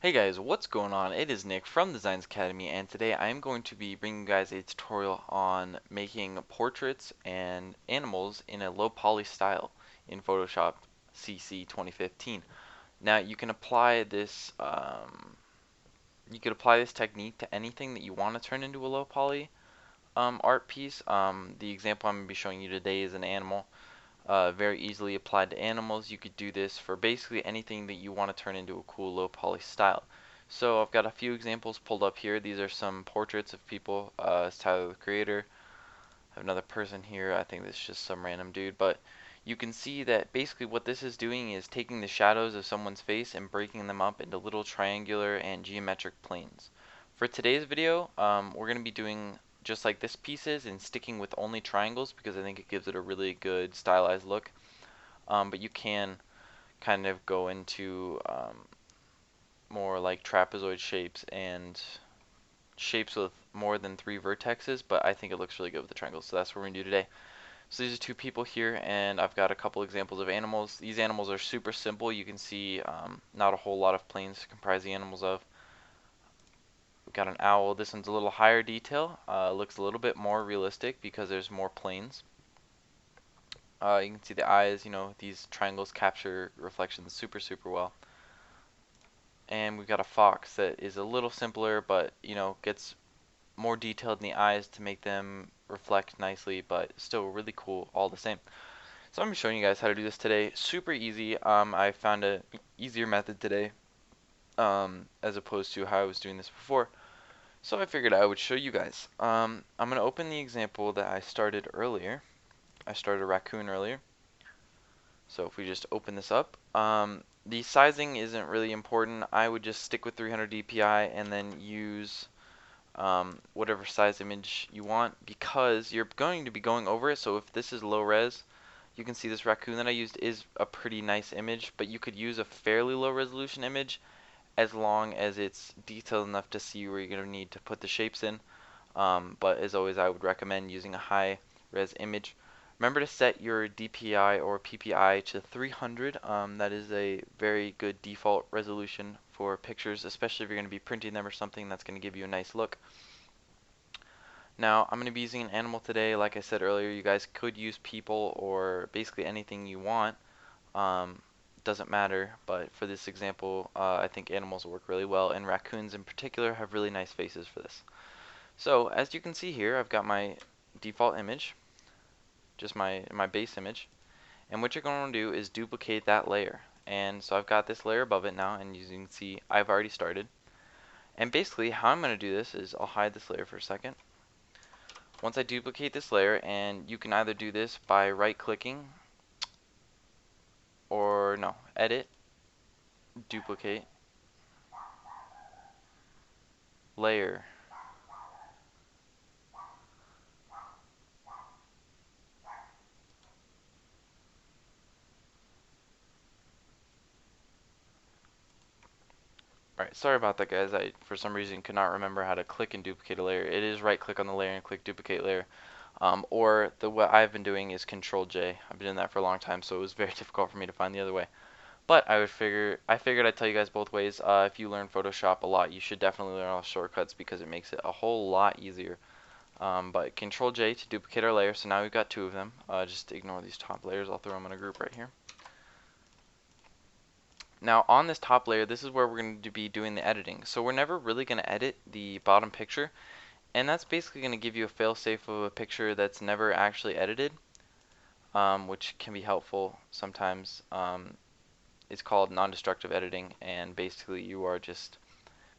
Hey guys, what's going on? It is Nick from DesignsAcademy, and today I am going to be bringing you guys a tutorial on making portraits and animals in a low poly style in Photoshop CC 2015. Now you can apply this technique to anything that you want to turn into a low poly art piece. The example I'm going to be showing you today is an animal. Very easily applied to animals. You could do this for basically anything that you want to turn into a cool low poly style. So I've got a few examples pulled up here. These are some portraits of people. It's Tyler the Creator. I have another person here. I think this is just some random dude, but you can see that basically what this is doing is taking the shadows of someone's face and breaking them up into little triangular and geometric planes. For today's video, we're going to be doing just like this piece is and sticking with only triangles because I think it gives it a really good stylized look. But you can kind of go into more like trapezoid shapes and shapes with more than 3 vertexes, but I think it looks really good with the triangles, so that's what we're going to do today. So these are 2 people here, and I've got a couple examples of animals. These animals are super simple. You can see not a whole lot of planes to comprise the animals of. We've got an owl. This one's a little higher detail. Looks a little bit more realistic because there's more planes. You can see the eyes, these triangles capture reflections super well. And we've got a fox that is a little simpler, but gets more detailed in the eyes to make them reflect nicely, but still really cool all the same. So I'm going to be showing you guys how to do this today. Super easy. I found an easier method today as opposed to how I was doing this before. So I figured I would show you guys. I'm going to open the example that I started earlier. I started a raccoon earlier. So if we just open this up, the sizing isn't really important. I would just stick with 300 dpi and then use whatever size image you want because you're going to be going over it. So if this is low res, you can see this raccoon that I used is a pretty nice image, but you could use a fairly low resolution image as long as it's detailed enough to see where you're going to need to put the shapes in. But as always, I would recommend using a high res image. Remember to set your DPI or PPI to 300. That is a very good default resolution for pictures, especially if you're going to be printing them or something. That's going to give you a nice look. Now, I'm going to be using an animal today. Like I said earlier, you guys could use people or basically anything you want. Doesn't matter, but for this example, I think animals will work really well, and raccoons in particular have really nice faces for this. So, as you can see here, I've got my default image, just my base image, and what you're going to do is duplicate that layer. And so I've got this layer above it now, and as you can see, I've already started. And basically, how I'm going to do this is I'll hide this layer for a second. Once I duplicate this layer, and you can either do this by right-clicking, or no, edit, duplicate, layer. Alright, sorry about that guys, I for some reason could not remember how to click and duplicate a layer. It is right click on the layer and click duplicate layer. Or what I've been doing is Control J. I've been doing that for a long time, so it was very difficult for me to find the other way. But I figured I'd tell you guys both ways. If you learn Photoshop a lot, you should definitely learn all the shortcuts because it makes it a whole lot easier. But Control J to duplicate our layer, so now we've got 2 of them. Just ignore these top layers, I'll throw them in a group right here. Now on this top layer, this is where we're going to be doing the editing. So we're never really going to edit the bottom picture, and that's basically going to give you a fail-safe of a picture that's never actually edited, which can be helpful sometimes. It's called non-destructive editing, and basically you are just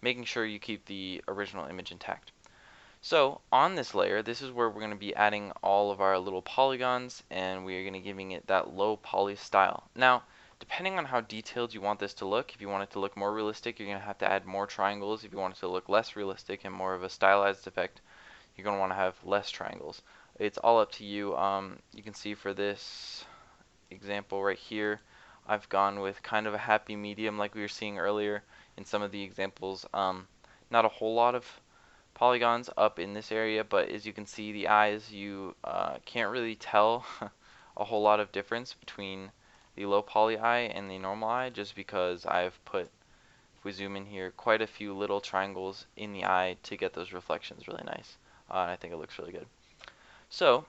making sure you keep the original image intact. So on this layer, this is where we're going to be adding all of our little polygons, and we are going to giving it that low poly style. Now, depending on how detailed you want this to look, if you want it to look more realistic, you're going to have to add more triangles. If you want it to look less realistic and more of a stylized effect, you're going to want to have less triangles. It's all up to you. You can see for this example right here, I've gone with kind of a happy medium like we were seeing earlier in some of the examples. Not a whole lot of polygons up in this area, but as you can see, the eyes, you can't really tell a whole lot of difference between the low poly eye and the normal eye, just because I've put if we zoom in here, quite a few little triangles in the eye to get those reflections really nice. And I think it looks really good. So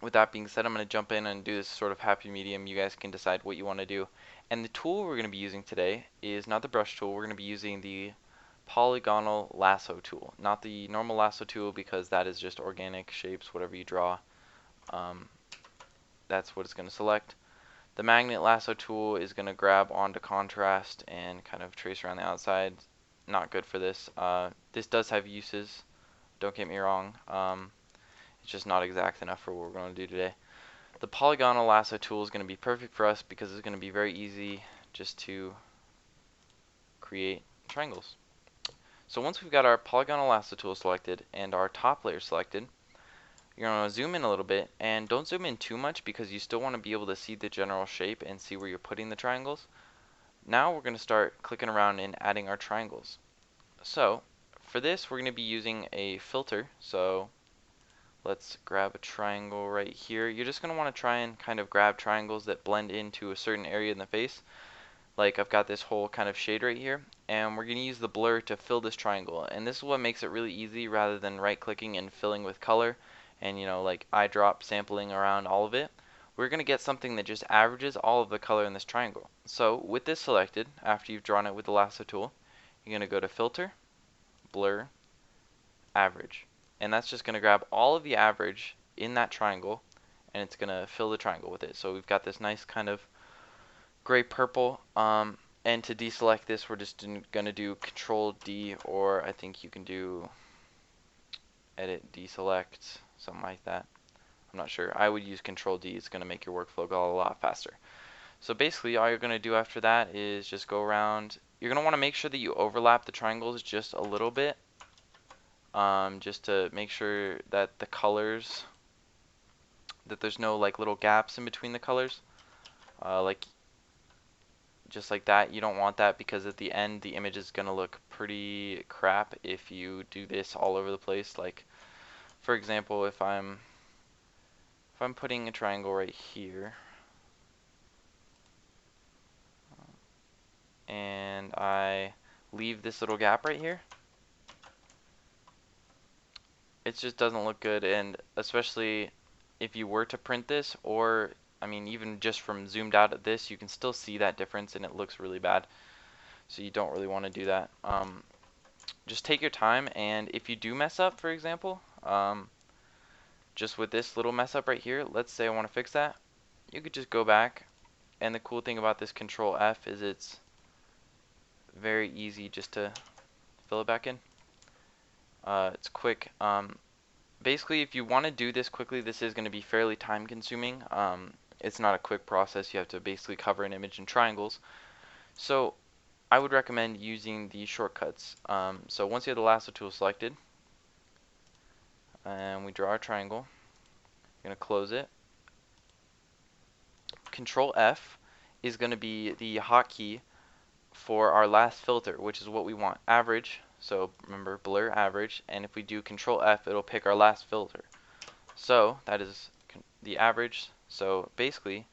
with that being said, I'm going to jump in and do this sort of happy medium. You guys can decide what you want to do. And the tool we're going to be using today is not the brush tool. We're going to be using the polygonal lasso tool, not the normal lasso tool, because that is just organic shapes, whatever you draw. That's what it's going to select. The magnet lasso tool is going to grab onto contrast and kind of trace around the outside. Not good for this. This does have uses, don't get me wrong. It's just not exact enough for what we're going to do today. The polygonal lasso tool is going to be perfect for us because it's going to be very easy just to create triangles. So once we've got our polygonal lasso tool selected and our top layer selected, you're going to zoom in a little bit, and don't zoom in too much because you still want to be able to see the general shape and see where you're putting the triangles. Now we're going to start clicking around and adding our triangles. So for this we're going to be using a filter. So let's grab a triangle right here. You're just going to want to try and kind of grab triangles that blend into a certain area in the face. Like I've got this whole kind of shade right here, and we're going to use the blur to fill this triangle. And this is what makes it really easy rather than right clicking and filling with color and like eyedrop sampling around all of it. We're going to get something that just averages all of the color in this triangle. So with this selected, after you've drawn it with the lasso tool, you're going to go to filter, blur, average. And that's just going to grab all of the average in that triangle, and it's going to fill the triangle with it. So we've got this nice kind of gray purple, and to deselect this we're just going to do Control D, or I think you can do edit deselect, something like that. I'm not sure. I would use Control D. It's going to make your workflow go a lot faster. So basically all you're going to do after that is just go around. You're going to want to make sure that you overlap the triangles just a little bit, just to make sure that the colors, that there's no like little gaps in between the colors, like just like that. You don't want that because at the end the image is going to look pretty crap if you do this all over the place. Like for example, if I'm putting a triangle right here and I leave this little gap right here, it just doesn't look good. And especially if you were to print this, or I mean even just from zoomed out at this, you can still see that difference and it looks really bad. So you don't really want to do that. Just take your time, and if you do mess up, for example, just with this little mess up right here, let's say I want to fix that, you could just go back, and the cool thing about this Control F is it's very easy just to fill it back in. It's quick. Basically, if you want to do this quickly, this is going to be fairly time consuming. It's not a quick process. You have to basically cover an image in triangles. So I would recommend using the shortcuts. So once you have the lasso tool selected, and we draw our triangle, you're going to close it. Control F is going to be the hotkey for our last filter, which is what we want, average. So remember, blur average, and if we do Control F, it'll pick our last filter. So that is the average. So basically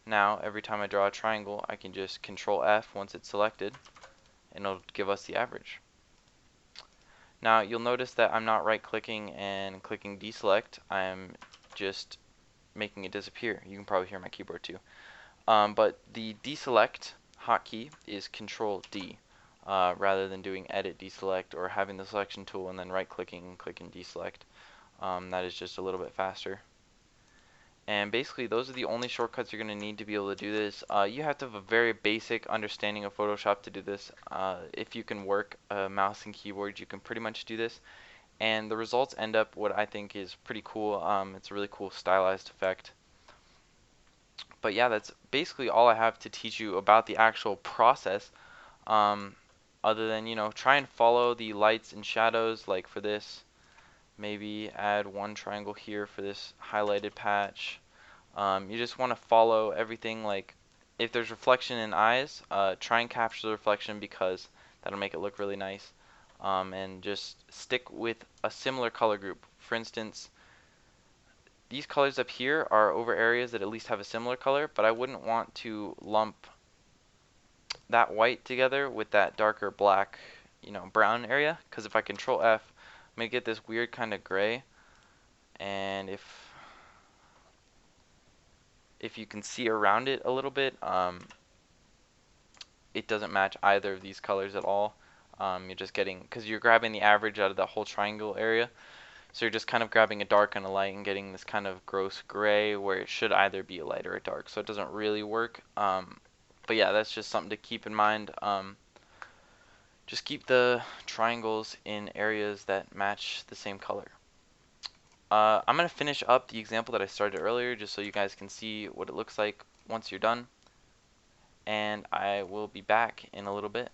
now every time I draw a triangle, I can just Control F once it's selected, and it'll give us the average. Now you'll notice that I'm not right clicking and clicking deselect. I'm just making it disappear. You can probably hear my keyboard too. But the deselect hotkey is Control D, rather than doing edit deselect or having the selection tool and then right clicking and clicking deselect. That is just a little bit faster. And basically those are the only shortcuts you're going to need to be able to do this. You have to have a very basic understanding of Photoshop to do this. If you can work a mouse and keyboard, you can pretty much do this. And the results end up what I think is pretty cool. It's a really cool stylized effect. But yeah, that's basically all I have to teach you about the actual process. Other than, try and follow the lights and shadows. Like for this, maybe add one triangle here for this highlighted patch. You just want to follow everything. Like if there's reflection in eyes, try and capture the reflection because that'll make it look really nice. And just stick with a similar color group. For instance, these colors up here are over areas that at least have a similar color, but I wouldn't want to lump that white together with that darker black, brown area. Because if I control F, I'm going to get this weird kind of gray. And if you can see around it a little bit, it doesn't match either of these colors at all. You're just getting, because you're grabbing the average out of the whole triangle area. So you're just kind of grabbing a dark and a light and getting this kind of gross gray where it should either be a light or a dark. So it doesn't really work. But yeah, that's just something to keep in mind. Just keep the triangles in areas that match the same color. I'm going to finish up the example that I started earlier just so you guys can see what it looks like once you're done. And I will be back in a little bit.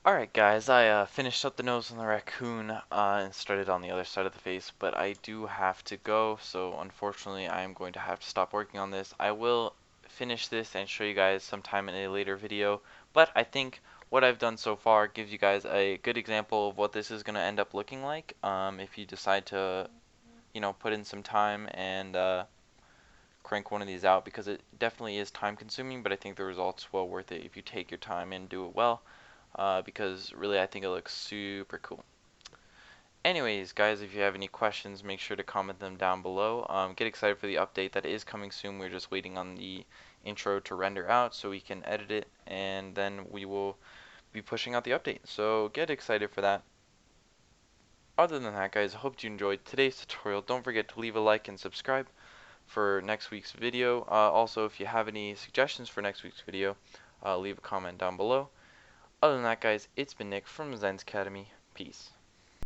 Alright guys, I finished up the nose on the raccoon and started on the other side of the face, but I do have to go, so unfortunately I am going to have to stop working on this. I will finish this and show you guys sometime in a later video, but I think what I've done so far gives you guys a good example of what this is going to end up looking like if you decide to, put in some time and crank one of these out, because it definitely is time consuming, but I think the result's well worth it if you take your time and do it well. Because really I think it looks super cool. Anyways guys, if you have any questions, make sure to comment them down below. Get excited for the update that is coming soon. We're just waiting on the intro to render out so we can edit it, and then we will be pushing out the update, so get excited for that. Other than that guys, I hope you enjoyed today's tutorial. Don't forget to leave a like and subscribe for next week's video. Also, if you have any suggestions for next week's video, leave a comment down below. Other than that guys, it's been Nick from DesignsAcademy. Peace.